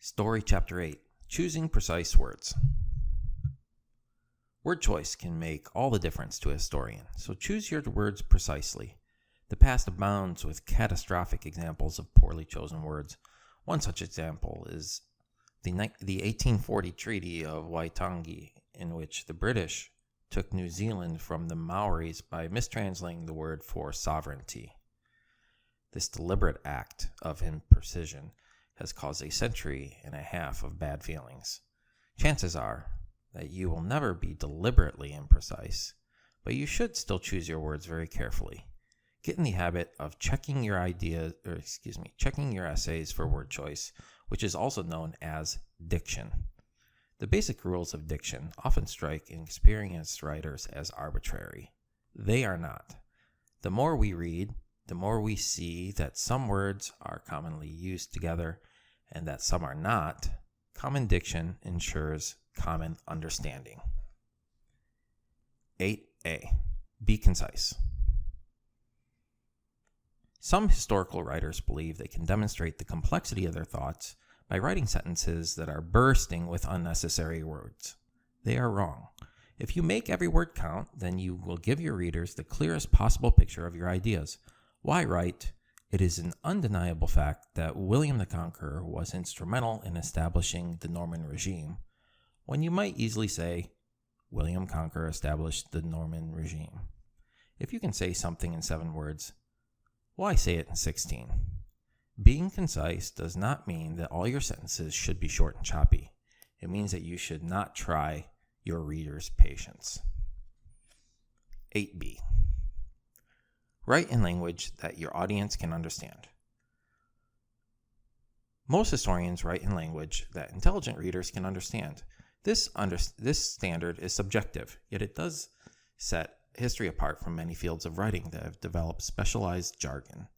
Storey Chapter 8. Choosing Precise Words. Word choice can make all the difference to a historian, so choose your words precisely. The past abounds with catastrophic examples of poorly chosen words. One such example is the 1840 Treaty of Waitangi, in which the British took New Zealand from the Maoris by mistranslating the word for sovereignty. This deliberate act of imprecision has caused a century and a half of bad feelings. Chances are that you will never be deliberately imprecise, but you should still choose your words very carefully. Get in the habit of checking your essays for word choice, which is also known as diction. The basic rules of diction often strike experienced writers as arbitrary. They are not. The more we read, the more we see that some words are commonly used together and that some are not. Common diction ensures common understanding. 8a. Be concise. Some historical writers believe they can demonstrate the complexity of their thoughts by writing sentences that are bursting with unnecessary words. They are wrong. If you make every word count, then you will give your readers the clearest possible picture of your ideas. Why write? It is an undeniable fact that William the Conqueror was instrumental in establishing the Norman regime, when you might easily say, William Conqueror established the Norman regime. If you can say something in 7 words, why say it in 16? Being concise does not mean that all your sentences should be short and choppy. It means that you should not try your reader's patience. 8b. Write in language that your audience can understand. Most historians write in language that intelligent readers can understand. This standard is subjective, yet it does set history apart from many fields of writing that have developed specialized jargon.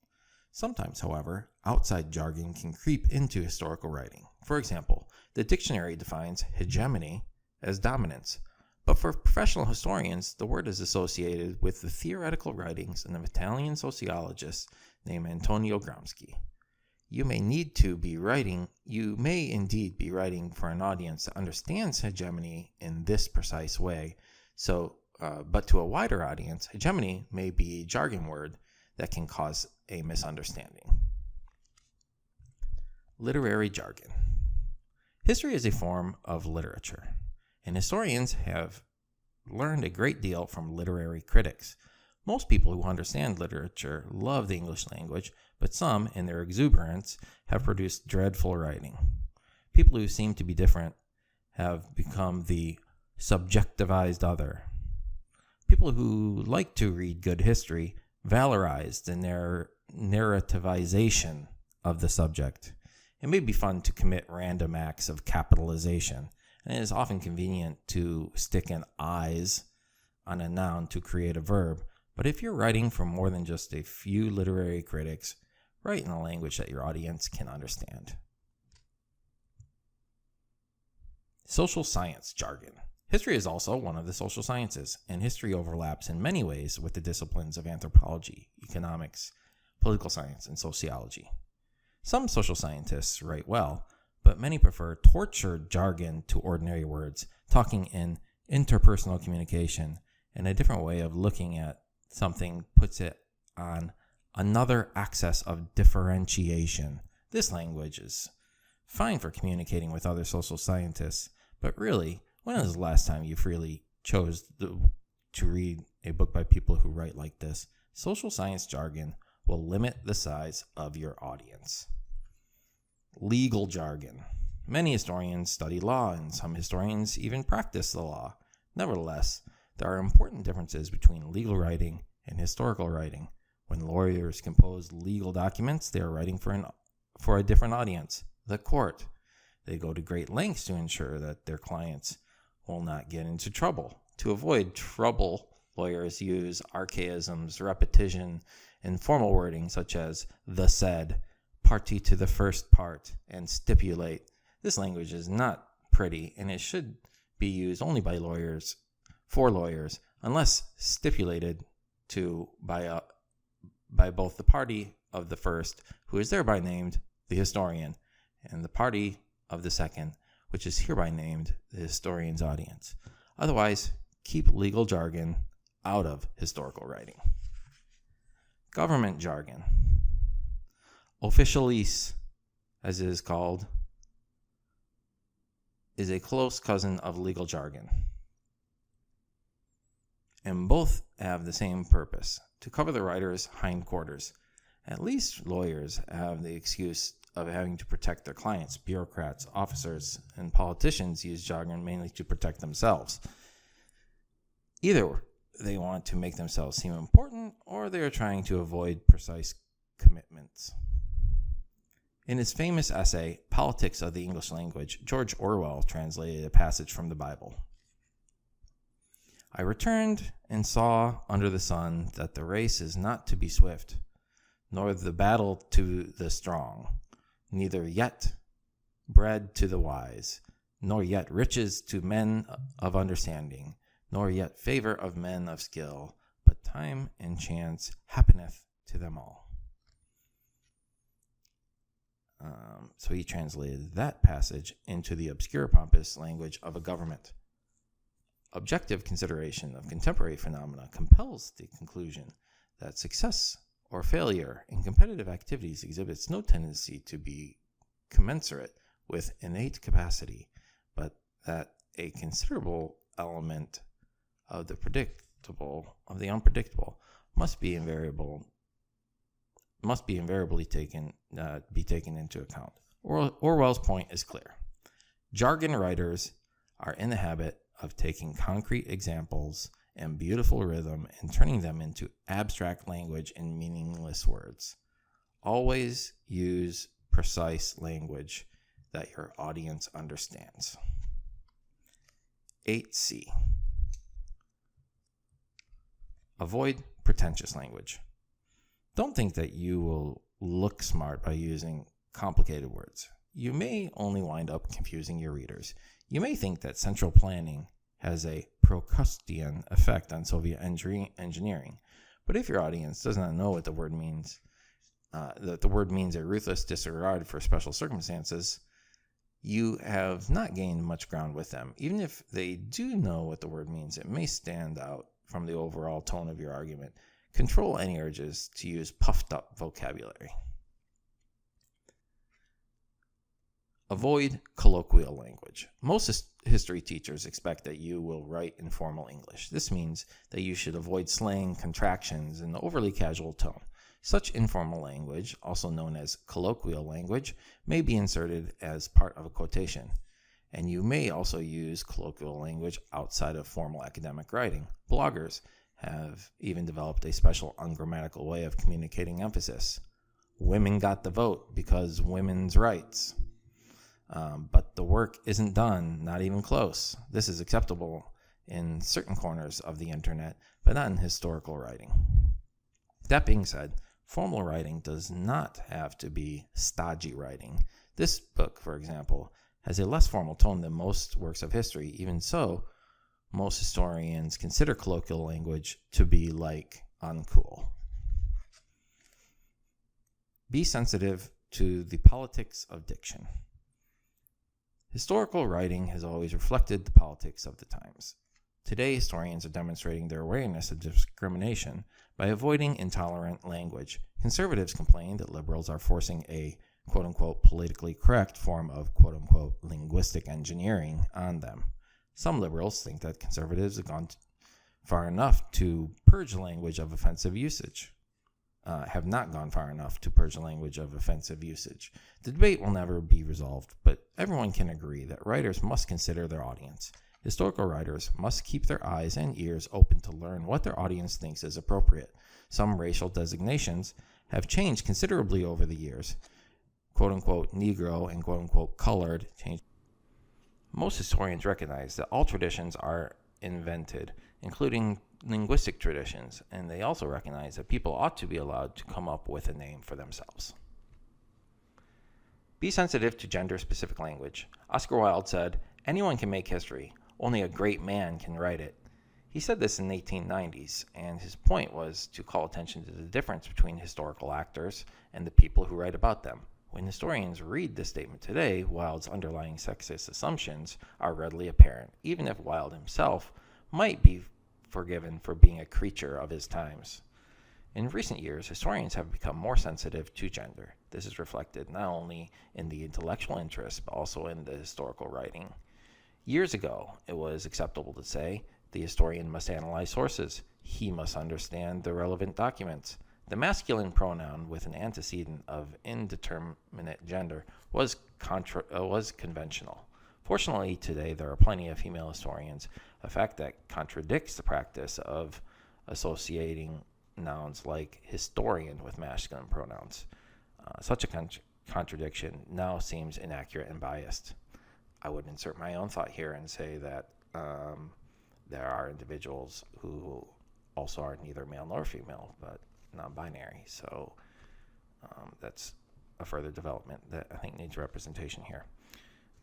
Sometimes, however, outside jargon can creep into historical writing. For example, the dictionary defines hegemony as dominance, but for professional historians, the word is associated with the theoretical writings of an Italian sociologist named Antonio Gramsci. You may indeed be writing for an audience that understands hegemony in this precise way. But to a wider audience, hegemony may be a jargon word that can cause a misunderstanding. Literary jargon. History is a form of literature, and historians have learned a great deal from literary critics. Most people who understand literature love the English language, but some, in their exuberance, have produced dreadful writing. People who seem to be different have become the subjectivized other. People who like to read good history valorized in their narrativization of the subject. It may be fun to commit random acts of capitalization, and it is often convenient to stick an "is" on a noun to create a verb. But if you're writing for more than just a few literary critics, write in a language that your audience can understand. Social science jargon. History is also one of the social sciences, and history overlaps in many ways with the disciplines of anthropology, economics, political science, and sociology. Some social scientists write well, but many prefer tortured jargon to ordinary words, talking in interpersonal communication, and a different way of looking at something puts it on another axis of differentiation. This language is fine for communicating with other social scientists, but really, when was the last time you freely chose to read a book by people who write like this? Social science jargon will limit the size of your audience. Legal jargon. Many historians study law, and some historians even practice the law. Nevertheless, there are important differences between legal writing and historical writing. When lawyers compose legal documents, they are writing for a different audience, the court. They go to great lengths to ensure that their clients will not get into trouble. To avoid trouble, lawyers use archaisms, repetition, and formal wording such as the said, party to the first part, and stipulate. This language is not pretty, and it should be used only by lawyers, for lawyers, unless stipulated to by both the party of the first, who is thereby named the historian, and the party of the second, which is hereby named the historian's audience. Otherwise, keep legal jargon out of historical writing. Government jargon. Officialese, as it is called, is a close cousin of legal jargon. And both have the same purpose, to cover the writer's hindquarters. At least lawyers have the excuse of having to protect their clients. Bureaucrats, officers, and politicians use jargon mainly to protect themselves. Either they want to make themselves seem important, or they are trying to avoid precise commitments. In his famous essay, Politics of the English Language, George Orwell translated a passage from the Bible. I returned and saw under the sun that the race is not to be swift, nor the battle to the strong, neither yet bread to the wise, nor yet riches to men of understanding, nor yet favor of men of skill, but time and chance happeneth to them all. So he translated that passage into the obscure pompous language of a government. Objective consideration of contemporary phenomena compels the conclusion that success or failure in competitive activities exhibits no tendency to be commensurate with innate capacity, but that a considerable element of the unpredictable must be invariably taken into account. Orwell's point is clear. Jargon writers are in the habit of taking concrete examples and beautiful rhythm and turning them into abstract language and meaningless words. Always use precise language that your audience understands. 8C. Avoid pretentious language. Don't think that you will look smart by using complicated words. You may only wind up confusing your readers. You may think that central planning has a Procrustean effect on Soviet engineering, but if your audience does not know what the word means, that the word means a ruthless disregard for special circumstances, you have not gained much ground with them. Even if they do know what the word means, it may stand out from the overall tone of your argument. Control any urges to use puffed up vocabulary. Avoid colloquial language. Most history teachers expect that you will write in formal English. This means that you should avoid slang, contractions, and overly casual tone. Such informal language, also known as colloquial language, may be inserted as part of a quotation. And you may also use colloquial language outside of formal academic writing. Bloggers have even developed a special ungrammatical way of communicating emphasis. Women got the vote because women's rights. But the work isn't done, not even close. This is acceptable in certain corners of the internet, but not in historical writing. That being said, formal writing does not have to be stodgy writing. This book, for example, has a less formal tone than most works of history. Even so, most historians consider colloquial language to be like uncool. Be sensitive to the politics of diction. Historical writing has always reflected the politics of the times. Today, historians are demonstrating their awareness of discrimination by avoiding intolerant language. Conservatives complain that liberals are forcing a quote-unquote politically correct form of quote-unquote linguistic engineering on them. Some liberals think that conservatives have gone far enough to purge language of offensive usage. Have not gone far enough to purge the language of offensive usage. The debate will never be resolved, but everyone can agree that writers must consider their audience. Historical writers must keep their eyes and ears open to learn what their audience thinks is appropriate. Some racial designations have changed considerably over the years. Quote-unquote Negro and quote-unquote colored changed. Most historians recognize that all traditions are invented, including linguistic traditions, and they also recognize that people ought to be allowed to come up with a name for themselves. Be sensitive to gender-specific language. Oscar Wilde said, "Anyone can make history, only a great man can write it." He said this in the 1890s, and his point was to call attention to the difference between historical actors and the people who write about them. When historians read this statement today, Wilde's underlying sexist assumptions are readily apparent, even if Wilde himself might be forgiven for being a creature of his times. In recent years, historians have become more sensitive to gender. This is reflected not only in the intellectual interest, but also in the historical writing. Years ago, it was acceptable to say, the historian must analyze sources. He must understand the relevant documents. The masculine pronoun with an antecedent of indeterminate gender was conventional. Fortunately, today there are plenty of female historians, a fact that contradicts the practice of associating nouns like historian with masculine pronouns. Such a contradiction now seems inaccurate and biased. I would insert my own thought here and say that there are individuals who also are neither male nor female, but non-binary. So that's a further development that I think needs representation here.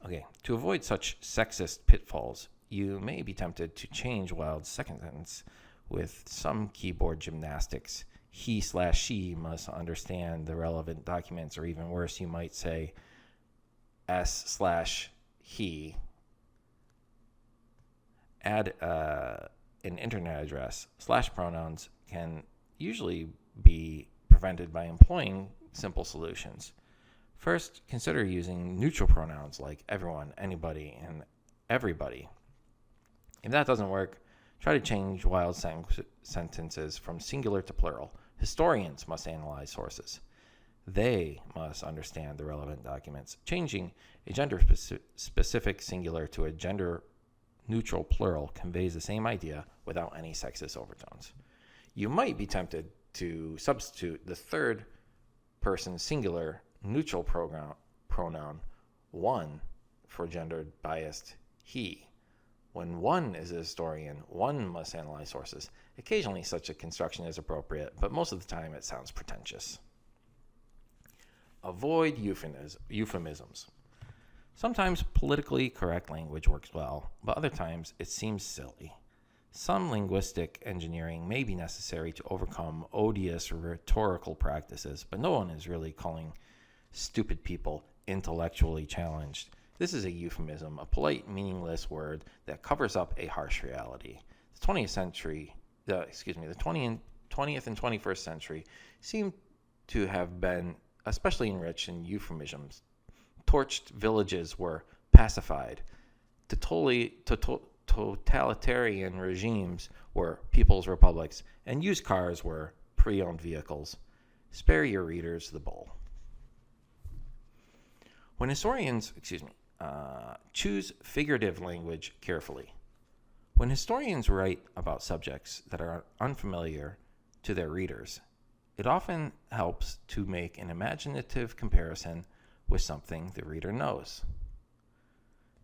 Okay, to avoid such sexist pitfalls, you may be tempted to change Wilde's second sentence with some keyboard gymnastics. He/she must understand the relevant documents, or even worse, you might say s/he. Add an internet address. /pronouns can usually be prevented by employing simple solutions. First, consider using neutral pronouns like everyone, anybody, and everybody. If that doesn't work, try to change Wilde's sentences from singular to plural. Historians must analyze sources. They must understand the relevant documents. Changing a gender-specific singular to a gender-neutral plural conveys the same idea without any sexist overtones. You might be tempted to substitute the third person singular neutral pronoun one for gender-biased he. When one is a historian, one must analyze sources. Occasionally such a construction is appropriate, but most of the time it sounds pretentious. Avoid euphemisms. Sometimes politically correct language works well, but other times it seems silly. Some linguistic engineering may be necessary to overcome odious rhetorical practices, but no one is really calling stupid people intellectually challenged. This is a euphemism, a polite, meaningless word that covers up a harsh reality. The 20th and 21st century seem to have been especially enriched in euphemisms. Torched villages were pacified. Totalitarian regimes were people's republics, and used cars were pre-owned vehicles. Spare your readers the bull. When historians, choose figurative language carefully. When historians write about subjects that are unfamiliar to their readers, it often helps to make an imaginative comparison with something the reader knows.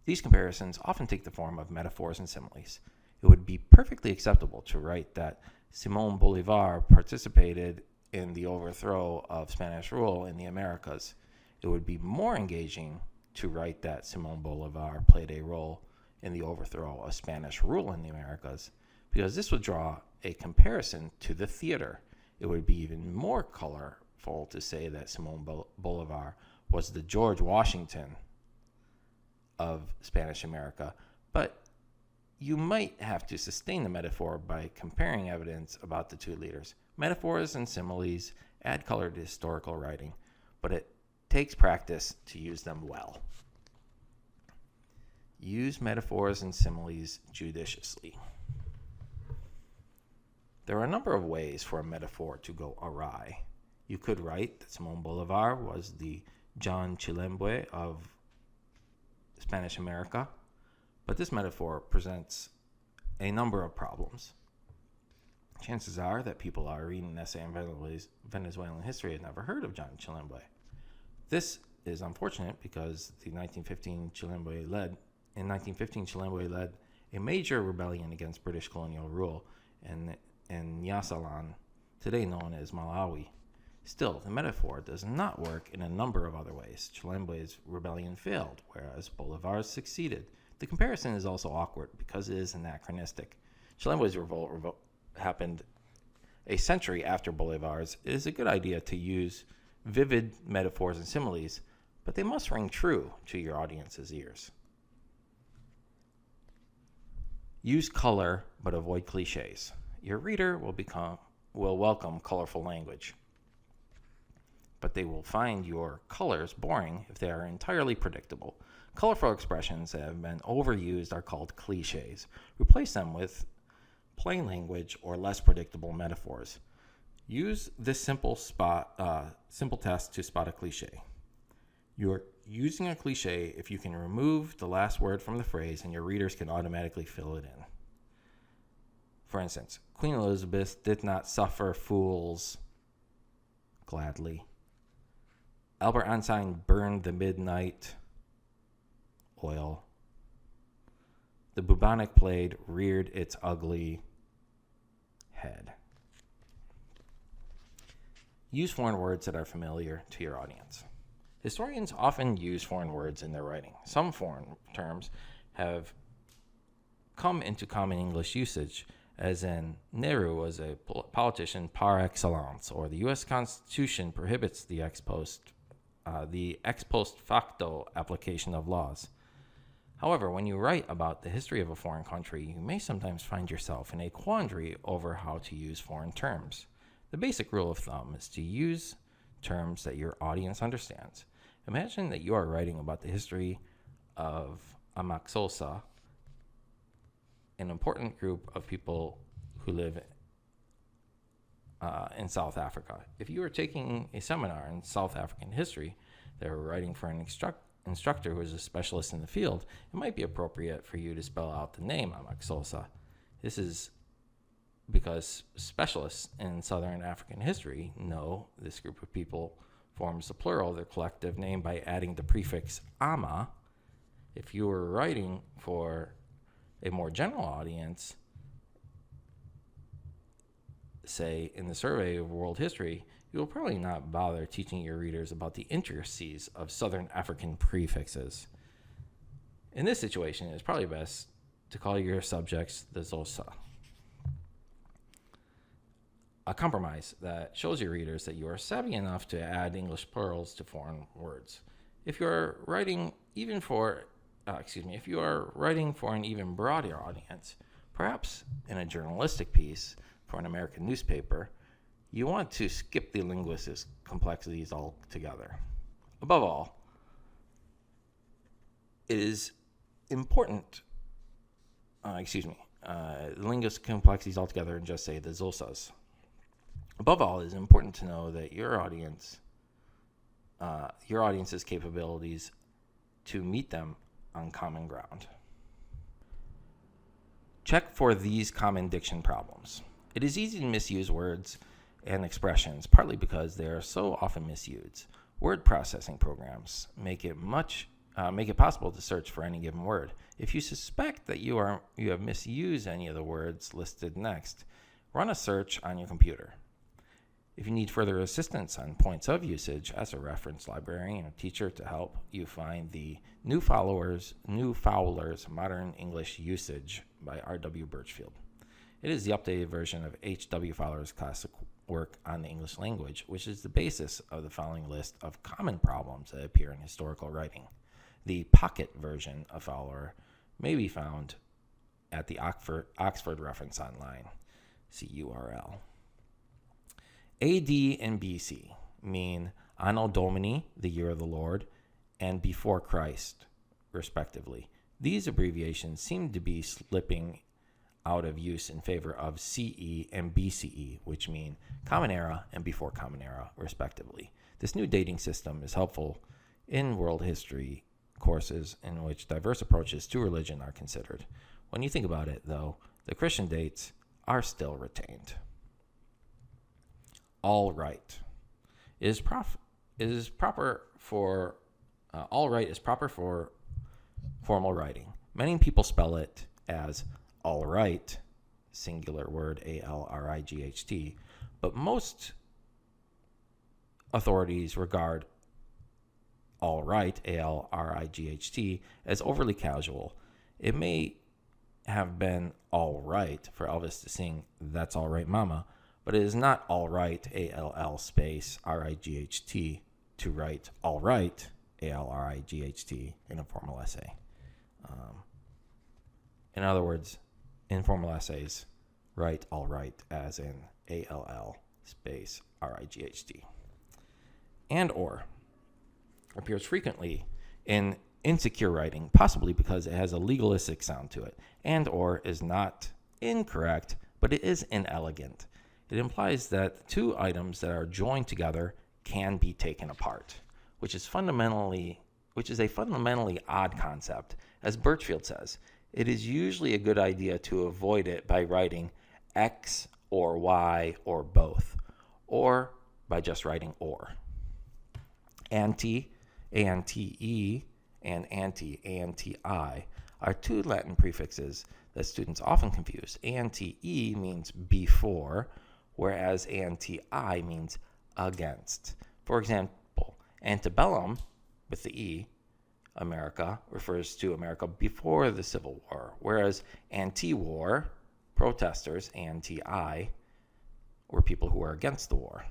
These comparisons often take the form of metaphors and similes. It would be perfectly acceptable to write that Simón Bolívar participated in the overthrow of Spanish rule in the Americas. It would be more engaging to write that Simón Bolívar played a role in the overthrow of Spanish rule in the Americas, because this would draw a comparison to the theater. It would be even more colorful to say that Simón Bolívar was the George Washington of Spanish America, but you might have to sustain the metaphor by comparing evidence about the two leaders. Metaphors and similes add color to historical writing, but it takes practice to use them well. Use metaphors and similes judiciously. There are a number of ways for a metaphor to go awry. You could write that Simón Bolívar was the John Chilembwe of Spanish America, but this metaphor presents a number of problems. Chances are that people are reading an essay on Venezuelan history and never heard of John Chilembwe. This is unfortunate because in 1915 Chilembwe led a major rebellion against British colonial rule in Nyasaland, today known as Malawi. Still, the metaphor does not work in a number of other ways. Chilembwe's rebellion failed, whereas Bolívar's succeeded. The comparison is also awkward because it is anachronistic. Chilembwe's revolt happened a century after Bolívar's. It is a good idea to use vivid metaphors and similes, but they must ring true to your audience's ears. Use color, but avoid cliches. Your reader will welcome colorful language, but they will find your colors boring if they are entirely predictable. Colorful expressions that have been overused are called cliches. Replace them with plain language or less predictable metaphors. Use this simple test to spot a cliche. You're using a cliche if you can remove the last word from the phrase and your readers can automatically fill it in. For instance, Queen Elizabeth did not suffer fools gladly. Albert Einstein burned the midnight oil. The bubonic plague reared its ugly head. Use foreign words that are familiar to your audience. Historians often use foreign words in their writing. Some foreign terms have come into common English usage, as in Nehru was a politician par excellence, or the U.S. Constitution prohibits the ex post facto application of laws. However, when you write about the history of a foreign country, you may sometimes find yourself in a quandary over how to use foreign terms. The basic rule of thumb is to use terms that your audience understands. Imagine that you are writing about the history of Amaxosa, an important group of people who live in South Africa. If you were taking a seminar in South African history, they were writing for an instructor who is a specialist in the field, it might be appropriate for you to spell out the name Amaxosa. This is because specialists in Southern African history know this group of people forms the plural of their collective name by adding the prefix ama. If you were writing for a more general audience, say in the survey of world history, you will probably not bother teaching your readers about the intricacies of Southern African prefixes. In this situation, it's probably best to call your subjects the Xhosa. A compromise that shows your readers that you are savvy enough to add English plurals to foreign words. If you are writing for an even broader audience, perhaps in a journalistic piece for an American newspaper, you want to skip the linguistic complexities altogether. Above all, it is important, linguistic complexities altogether and just say the Xhosas. Above all, it is important to know that your audience's capabilities to meet them on common ground. Check for these common diction problems. It is easy to misuse words and expressions, partly because they are so often misused. Word processing programs make it possible to search for any given word. If you suspect that you have misused any of the words listed next, run a search on your computer. If you need further assistance on points of usage, ask a reference librarian or teacher to help you find the New Fowler's Modern English Usage by R.W. Birchfield. It is the updated version of H.W. Fowler's classic work on the English language, which is the basis of the following list of common problems that appear in historical writing. The pocket version of Fowler may be found at the Oxford Reference Online. See URL. AD and BC mean Anno Domini, the year of the Lord, and before Christ, respectively. These abbreviations seem to be slipping out of use in favor of CE and BCE, which mean Common Era and before Common Era, respectively. This new dating system is helpful in world history courses in which diverse approaches to religion are considered. When you think about it, though, the Christian dates are still retained. All right. All right is proper for formal writing. Many people spell it as all right, singular word A-L-R-I-G-H-T, but most authorities regard all right, A-L-R-I-G-H-T, as overly casual. It may have been all right for Elvis to sing That's All Right Mama, but it is not all right, A-L-L space R-I-G-H-T, to write all right, A-L-R-I-G-H-T, in a formal essay. In other words, in formal essays, write all right as in A-L-L space R-I-G-H-T. And or appears frequently in insecure writing, possibly because it has a legalistic sound to it. And or is not incorrect, but it is inelegant. It implies that two items that are joined together can be taken apart, which is a fundamentally odd concept. As Birchfield says, it is usually a good idea to avoid it by writing X or Y or both, or by just writing or. Anti, A-N-T-E, and anti, A-N-T-I, are two Latin prefixes that students often confuse. Ante means before, whereas anti means against. For example, antebellum, with the E, America, refers to America before the Civil War, whereas anti-war, protesters, anti, were people who were against the war.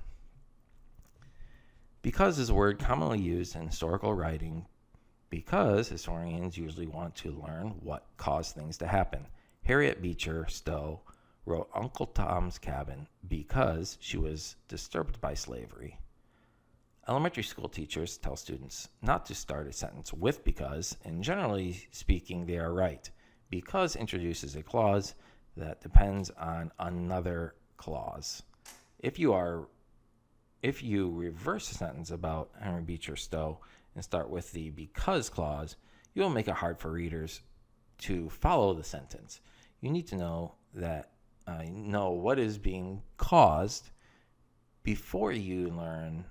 Because is a word commonly used in historical writing because historians usually want to learn what caused things to happen. Harriet Beecher Stowe wrote Uncle Tom's Cabin because she was disturbed by slavery. Elementary school teachers tell students not to start a sentence with because, and generally speaking, they are right. Because introduces a clause that depends on another clause. If you reverse a sentence about Henry Beecher Stowe and start with the because clause, you will make it hard for readers to follow the sentence. You need to know what is being caused before you learn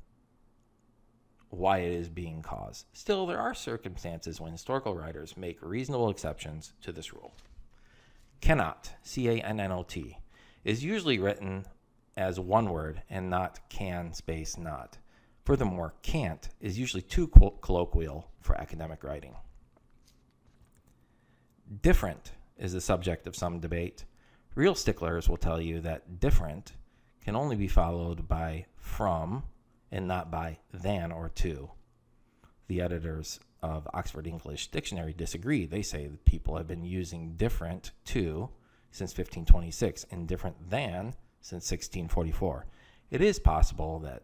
why it is being caused. Still, there are circumstances when historical writers make reasonable exceptions to this rule. Cannot, C-A-N-N-O-T, is usually written as one word and not can space not. Furthermore, can't is usually too colloquial for academic writing. Different is the subject of some debate. Real sticklers will tell you that different can only be followed by from and not by than or to. The editors of Oxford English Dictionary disagree. They say that people have been using different to since 1526 and different than since 1644. It is possible that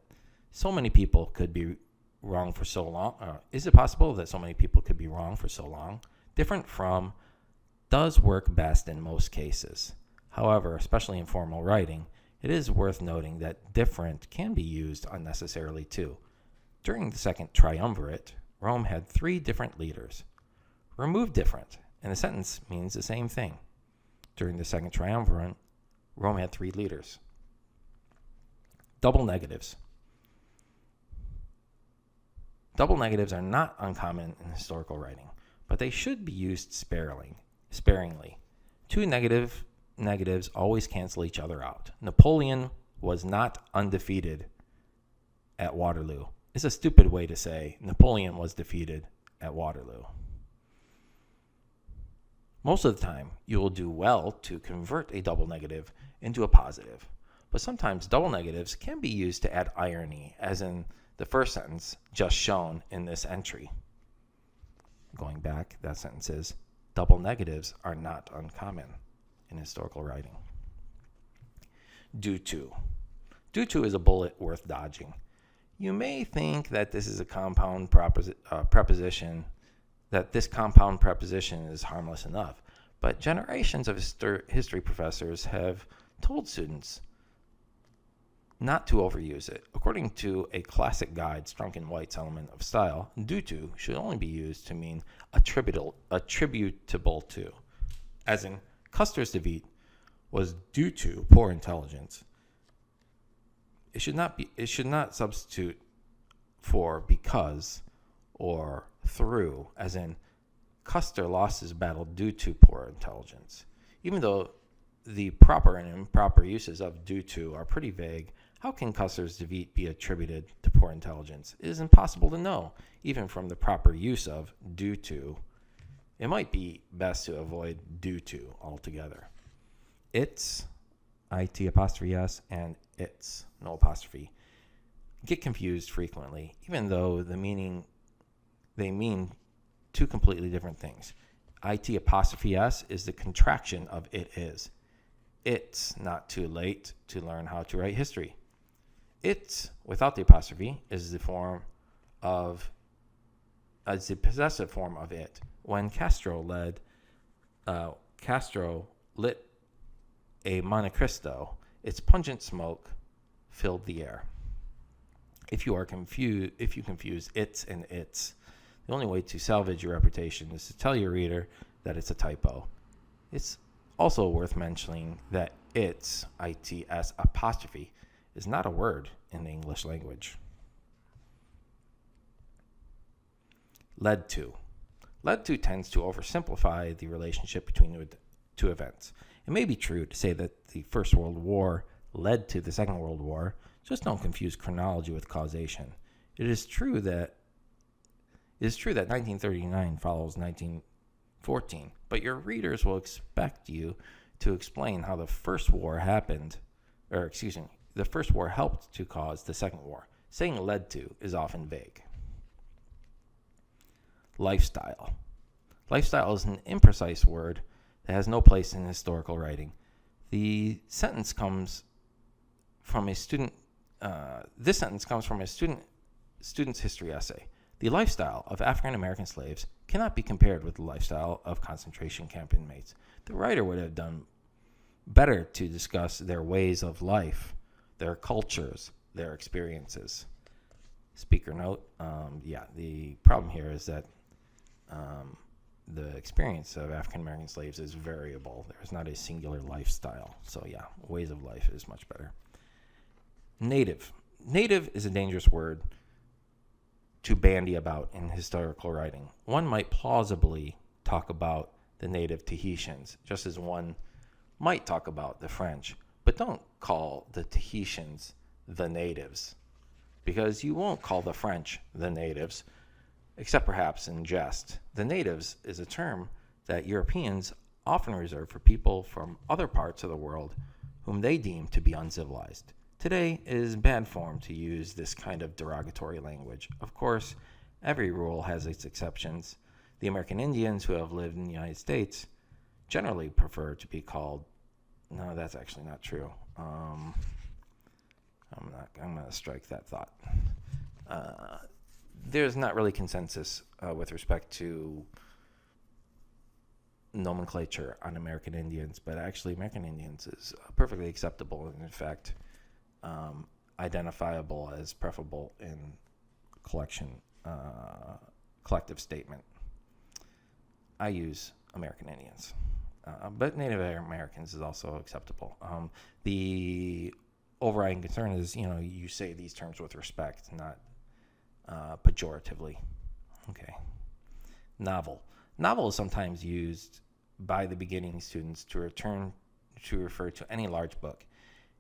so many people could be wrong for so long. Is it possible that so many people could be wrong for so long? Different from does work best in most cases. However, especially in formal writing, it is worth noting that different can be used unnecessarily too. During the Second Triumvirate, Rome had 3 different leaders. Remove different, and the sentence means the same thing. During the Second Triumvirate, Rome had 3 leaders. Double negatives. Double negatives are not uncommon in historical writing, but they should be used sparingly. 2 negatives always cancel each other out. Napoleon was not undefeated at Waterloo. It's a stupid way to say Napoleon was defeated at Waterloo. Most of the time, you will do well to convert a double negative into a positive, but sometimes double negatives can be used to add irony, as in the first sentence just shown in this entry. Going back, that sentence is, double negatives are not uncommon in historical writing. Due to. Due to is a bullet worth dodging. You may think that this is a compound preposition, that this compound preposition is harmless enough, but generations of history professors have told students not to overuse it. According to a classic guide, Strunk and White's Element of Style, due to should only be used to mean attributable to, as in Custer's defeat was due to poor intelligence. It should not substitute for because or through, as in Custer lost his battle due to poor intelligence. Even though the proper and improper uses of due to are pretty vague, how can Custer's defeat be attributed to poor intelligence? It is impossible to know, even from the proper use of due to. It might be best to avoid due to altogether. Its it', and its, no apostrophe, get confused frequently, even though they mean two completely different things. It'' is the contraction of it is. It's not too late to learn how to write history. It, without the apostrophe, is the possessive form of it. When Castro lit a Monte Cristo, its pungent smoke filled the air. If you confuse its and its, the only way to salvage your reputation is to tell your reader that it's a typo. It's also worth mentioning that its apostrophe is not a word in the English language. Led to tends to oversimplify the relationship between the two events. It may be true to say that the First World War led to the Second World War. Just don't confuse chronology with causation. It is true that 1939 follows 1914, but your readers will expect you to explain how the First War helped to cause the Second War. Saying led to is often vague. Lifestyle. Lifestyle is an imprecise word that has no place in historical writing. The sentence comes from a student. This sentence comes from a student's history essay. The lifestyle of African American slaves cannot be compared with the lifestyle of concentration camp inmates. The writer would have done better to discuss their ways of life, their cultures, their experiences. Speaker note, the problem here is that the experience of African American slaves is variable. There's not a singular lifestyle. So ways of life is much better. Native. Native is a dangerous word to bandy about in historical writing. One might plausibly talk about the native Tahitians, just as one might talk about the French, but don't call the Tahitians the natives, because you won't call the French the natives, except perhaps in jest. The natives is a term that Europeans often reserve for people from other parts of the world whom they deem to be uncivilized. Today, it is bad form to use this kind of derogatory language. Of course, every rule has its exceptions. The American Indians who have lived in the United States generally prefer to be called... No, that's actually not true. I'm going to strike that thought. There's not really consensus with respect to nomenclature on American Indians, but actually American Indians is perfectly acceptable and, in fact, identifiable as preferable in collective statement. I use American Indians, but Native Americans is also acceptable. The overriding concern is, you say these terms with respect, not pejoratively. Okay. Novel. Novel is sometimes used by the beginning students to refer to any large book,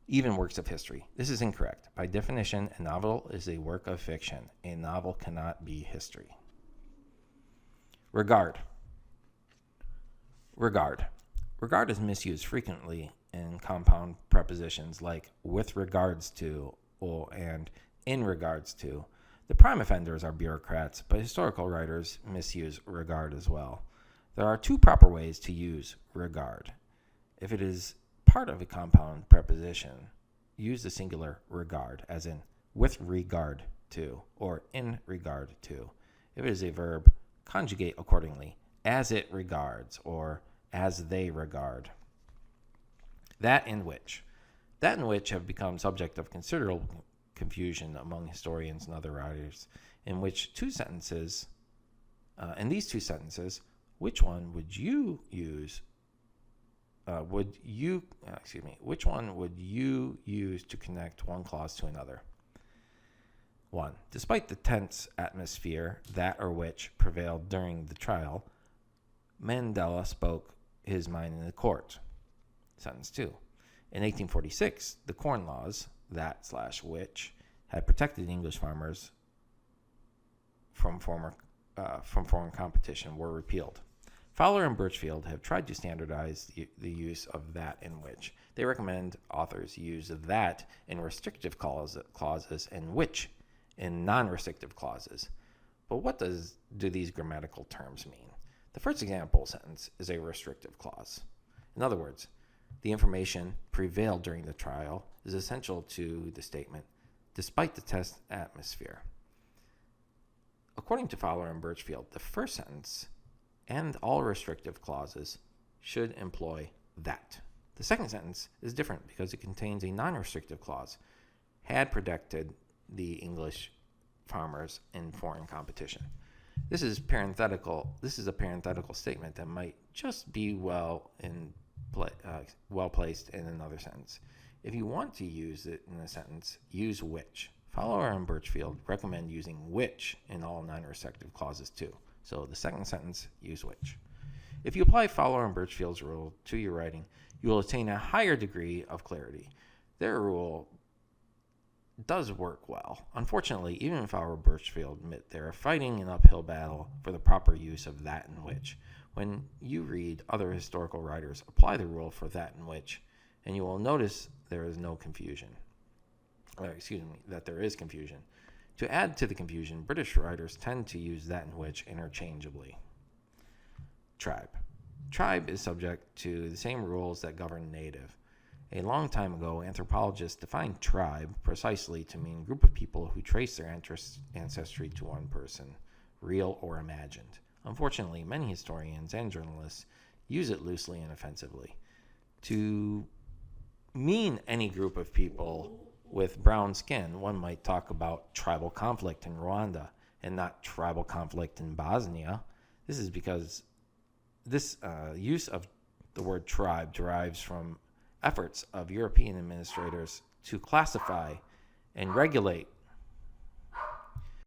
even works of history. This is incorrect. By definition, a novel is a work of fiction. A novel cannot be history. Regard. Regard is misused frequently in compound prepositions like with regards to and in regards to. The prime offenders are bureaucrats, but historical writers misuse regard as well. There are two proper ways to use regard. If it is part of a compound preposition, use the singular regard, as in with regard to or in regard to. If it is a verb, conjugate accordingly, as it regards or as they regard. That in which have become subject of considerable confusion among historians and other writers, in which these two sentences, which one would you use? Which one would you use to connect one clause to another? 1. Despite the tense atmosphere that or which prevailed during the trial, Mandela spoke his mind in the court. Sentence 2. In 1846, the Corn Laws, that/which, had protected English farmers from foreign competition, were repealed. Fowler and Birchfield have tried to standardize the use of that and which. They recommend authors use that in restrictive clauses and which in non-restrictive clauses. But what do these grammatical terms mean? The first example sentence is a restrictive clause. In other words, the information prevailed during the trial is essential to the statement, despite the test atmosphere. According to Fowler and Birchfield, the first sentence and all restrictive clauses should employ that. The second sentence is different because it contains a non-restrictive clause, had protected the English farmers in foreign competition. This is a parenthetical statement that might just be well placed in another sentence. If you want to use it in a sentence, use which. Fowler and Birchfield recommend using which in all non-restrictive clauses too. So the second sentence, use which. If you apply Fowler and Birchfield's rule to your writing, you will attain a higher degree of clarity. Their rule does work well. Unfortunately, even Fowler and Birchfield admit they are fighting an uphill battle for the proper use of that and which. When you read other historical writers apply the rule for that and which, and you will notice there is no confusion. That there is confusion. To add to the confusion, British writers tend to use that and which interchangeably. Tribe. Tribe is subject to the same rules that govern native. A long time ago, anthropologists defined tribe precisely to mean a group of people who trace their ancestry to one person, real or imagined. Unfortunately, many historians and journalists use it loosely and offensively. To mean any group of people with brown skin, one might talk about tribal conflict in Rwanda and not tribal conflict in Bosnia. This is because this use of the word tribe derives from efforts of European administrators to classify and regulate